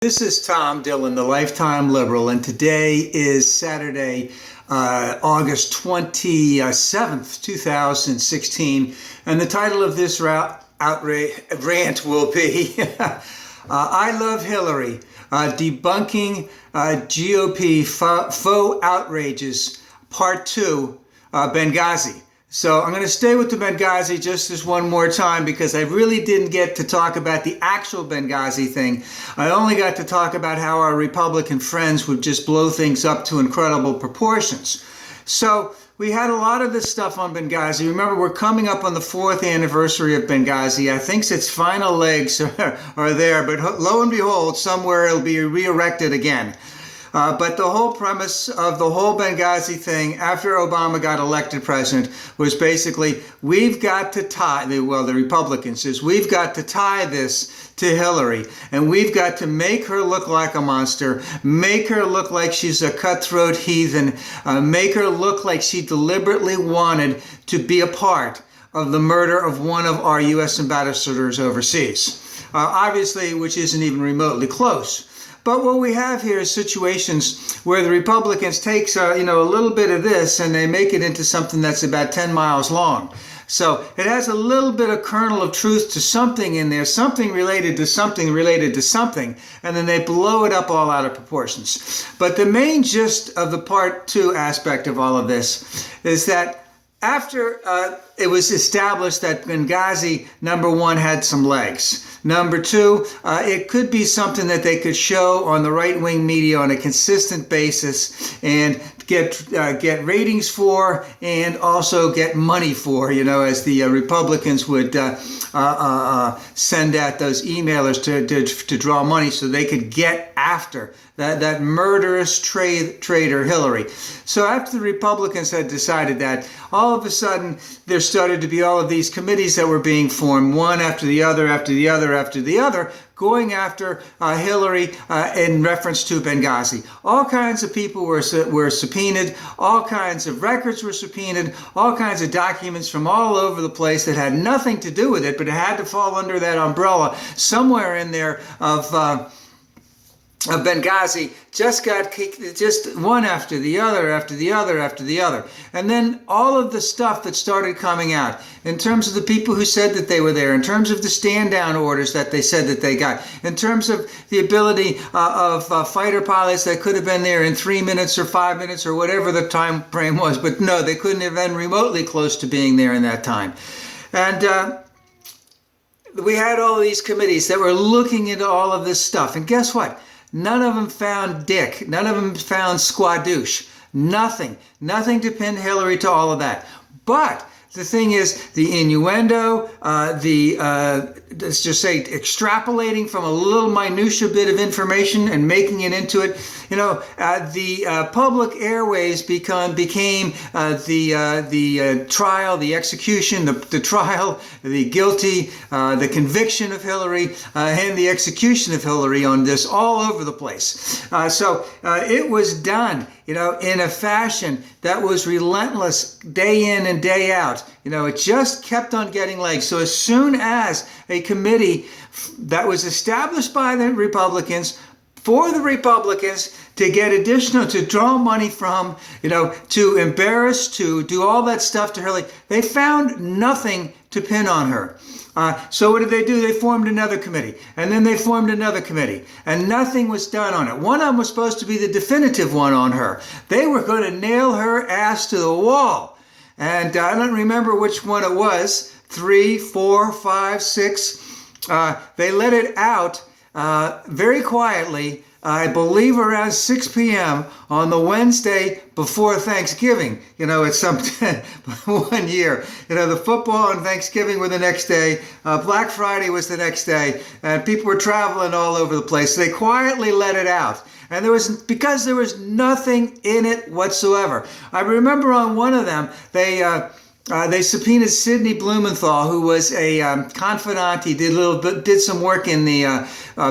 This is Tom Dillon, the Lifetime Liberal, and today is Saturday, August 27th, 2016, and the title of this rant will be I Love Hillary, Debunking GOP Faux Outrages, Part 2, Benghazi. So I'm going to stay with the Benghazi just this one more time because I really didn't get to talk about the actual Benghazi thing. I only got to talk about how our Republican friends would just blow things up to incredible proportions. So we had a lot of this stuff on Benghazi. Remember, we're coming up on the 4th anniversary of Benghazi. I think its final legs are there, but lo and behold, somewhere it'll be re-erected again. But the whole premise of the whole Benghazi thing after Obama got elected president was basically, we've got to tie, the Republicans says, we've got to tie this to Hillary, and we've got to make her look like a monster, make her look like she's a cutthroat heathen, make her look like she deliberately wanted to be a part of the murder of one of our U.S. ambassadors overseas. Obviously, which isn't even remotely close. But what we have here is situations where the Republicans take a little bit of this and they make it into something that's about 10 miles long. So it has a little bit of kernel of truth to something in there, something related to something related to something, and then they blow it up all out of proportions. But the main gist of the Part 2 aspect of all of this is that after it was established that Benghazi, number one, had some legs. Number two, it could be something that they could show on the right-wing media on a consistent basis and get ratings for and also get money for, as the Republicans would send out those emailers to draw money so they could get after that murderous traitor Hillary. So after the Republicans had decided that, all of a sudden there started to be all of these committees that were being formed, one after the other, after the other, after the other, going after Hillary in reference to Benghazi. All kinds of people were subpoenaed, all kinds of records were subpoenaed, all kinds of documents from all over the place that had nothing to do with it, but it had to fall under that umbrella somewhere in there of Benghazi. Just got kicked, just one after the other, after the other, after the other. And then all of the stuff that started coming out in terms of the people who said that they were there, in terms of the stand-down orders that they said that they got, in terms of the ability of fighter pilots that could have been there in 3 minutes or 5 minutes or whatever the time frame was, but no, they couldn't have been remotely close to being there in that time. And we had all these committees that were looking into all of this stuff. And guess what? None of them found Dick. None of them found Squadouche. Nothing. Nothing to pin Hillary to all of that. But the thing is, the innuendo, let's just say extrapolating from a little minutia bit of information and making it into it, the public airways became the trial, the execution, the trial, the guilty, the conviction of Hillary, and the execution of Hillary on this all over the place. So it was done, in a fashion that was relentless day in and day out. It just kept on getting legs. So as soon as a committee that was established by the Republicans for the Republicans to get additional, to draw money from, to embarrass, to do all that stuff to Hillary, they found nothing to pin on her. So what did they do? They formed another committee, and then they formed another committee, and nothing was done on it. One of them was supposed to be the definitive one on her. They were going to nail her ass to the wall. And I don't remember which one it was, 3, 4, 5, 6. They let it out very quietly, I believe around 6 p.m. on the Wednesday before Thanksgiving. It's some 1 year. The football and Thanksgiving were the next day. Black Friday was the next day. And people were traveling all over the place. So they quietly let it out. And because there was nothing in it whatsoever. I remember on one of them, they They subpoenaed Sidney Blumenthal, who was a confidant. He did some work in the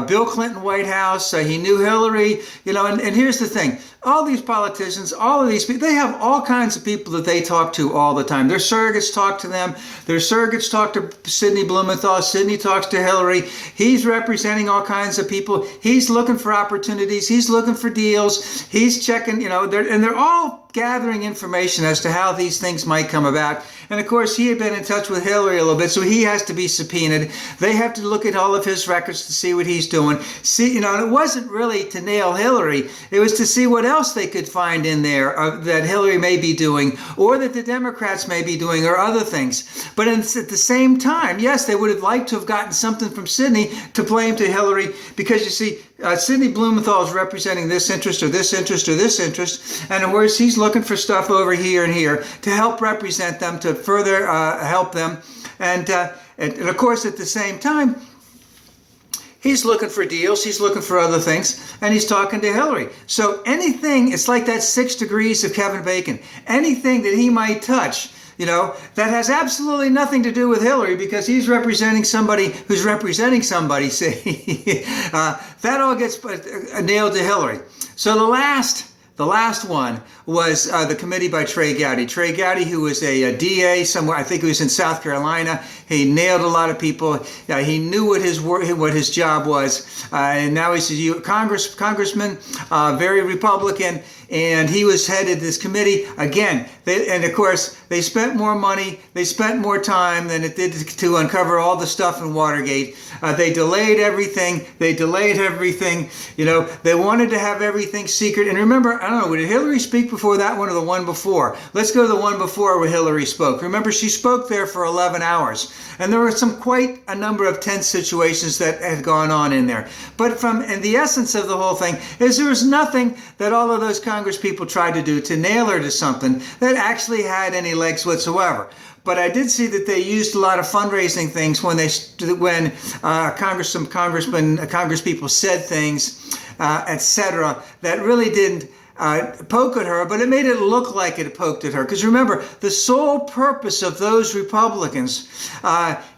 Bill Clinton White House. He knew Hillary, and here's the thing. All these politicians, all of these people, they have all kinds of people that they talk to all the time. Their surrogates talk to them. Their surrogates talk to Sidney Blumenthal. Sidney talks to Hillary. He's representing all kinds of people. He's looking for opportunities. He's looking for deals. He's checking, and they're all gathering information as to how these things might come about. And of course, he had been in touch with Hillary a little bit, so he has to be subpoenaed. They have to look at all of his records to see what he's doing. See, and it wasn't really to nail Hillary. It was to see what else they could find in there that Hillary may be doing, or that the Democrats may be doing, or other things. But at the same time, yes, they would have liked to have gotten something from Sidney to blame to Hillary, because you see, Sidney Blumenthal is representing this interest or this interest or this interest, and of course he's looking for stuff over here and here to help represent them, to further help them, and of course at the same time he's looking for deals, he's looking for other things, and he's talking to Hillary. So anything, it's like that 6 degrees of Kevin Bacon, anything that he might touch, that has absolutely nothing to do with Hillary, because he's representing somebody who's representing somebody, see, that all gets nailed to Hillary. So the last one was the committee by Trey Gowdy. Trey Gowdy, who was a DA somewhere, I think he was in South Carolina. He nailed a lot of people. He knew what his job was, and now he's a congressman, very Republican. And he was headed this committee again. And of course, they spent more money, they spent more time than it did to uncover all the stuff in Watergate. They delayed everything. They wanted to have everything secret. And remember, I don't know, did Hillary speak before that one or the one before? Let's go to the one before where Hillary spoke. Remember, she spoke there for 11 hours. And there were quite a number of tense situations that had gone on in there. But and the essence of the whole thing is there was nothing that all of those Congress people tried to do to nail her to something that actually had any legs whatsoever. But I did see that they used a lot of fundraising things when Congress people said things, etc., that really didn't poke at her, but it made it look like it poked at her. Because remember, the sole purpose of those Republicans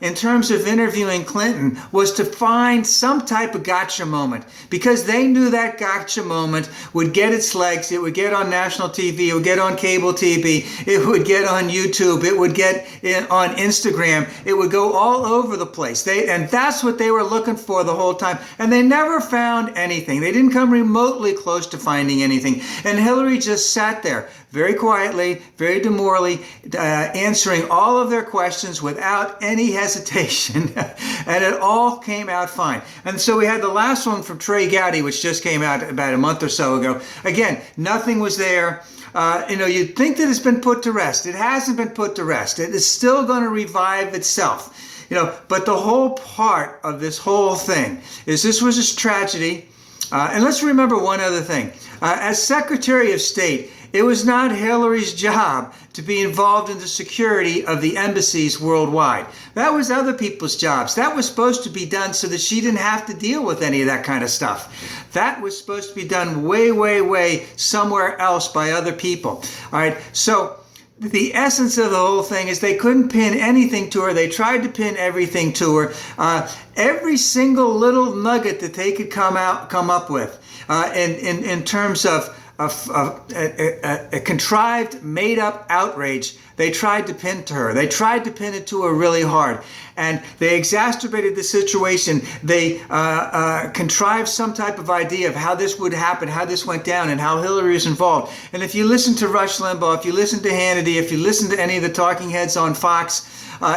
in terms of interviewing Clinton was to find some type of gotcha moment, because they knew that gotcha moment would get its legs. It would get on national TV, it would get on cable TV, it would get on YouTube, it would get on Instagram, it would go all over the place. And that's what they were looking for the whole time. And they never found anything. They didn't come remotely close to finding anything. And Hillary just sat there very quietly, very demurely, answering all of their questions without any hesitation. And it all came out fine. And so we had the last one from Trey Gowdy, which just came out about a month or so ago. Again, nothing was there. You'd think that it's been put to rest. It hasn't been put to rest. It is still going to revive itself. But the whole part of this whole thing is this was a tragedy. And let's remember one other thing. As Secretary of State, it was not Hillary's job to be involved in the security of the embassies worldwide. That was other people's jobs. That was supposed to be done so that she didn't have to deal with any of that kind of stuff. That was supposed to be done way, way, way somewhere else by other people. All right, so the essence of the whole thing is they couldn't pin anything to her. They tried to pin everything to her. Every single little nugget that they could come up with in terms of a contrived, made-up outrage, they tried to pin to her. They tried to pin it to her really hard. And they exacerbated the situation. They contrived some type of idea of how this would happen, how this went down, and how Hillary was involved. And if you listen to Rush Limbaugh, if you listen to Hannity, if you listen to any of the talking heads on Fox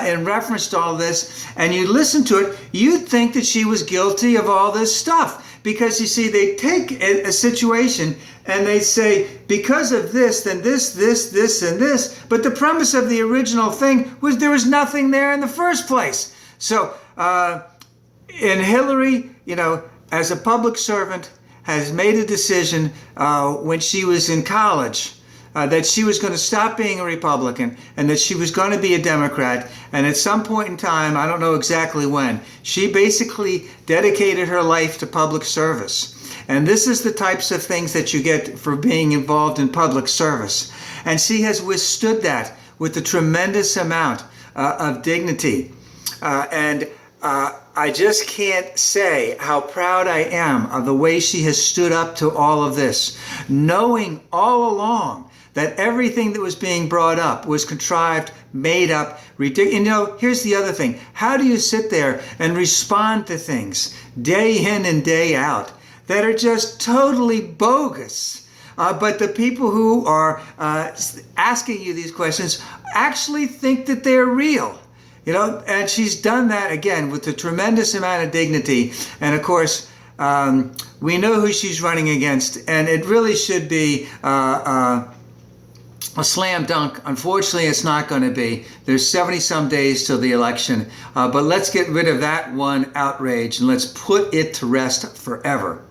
in reference to all this, and you listen to it, you'd think that she was guilty of all this stuff. Because you see, they take a situation and they say, because of this, then this, and this. But the premise of the original thing was there was nothing there in the first place. So, and Hillary, as a public servant, has made a decision when she was in college that she was going to stop being a Republican and that she was going to be a Democrat. And at some point in time, I don't know exactly when, she basically dedicated her life to public service. And this is the types of things that you get for being involved in public service. And she has withstood that with a tremendous amount of dignity. I just can't say how proud I am of the way she has stood up to all of this, knowing all along that everything that was being brought up was contrived, made up, ridiculous. You know, here's the other thing. How do you sit there and respond to things day in and day out that are just totally bogus? But the people who are asking you these questions actually think that they're real. You know, and she's done that, again, with a tremendous amount of dignity. And of course, we know who she's running against, and it really should be a slam dunk. Unfortunately, it's not going to be. There's 70-some days till the election. But let's get rid of that one outrage, and let's put it to rest forever.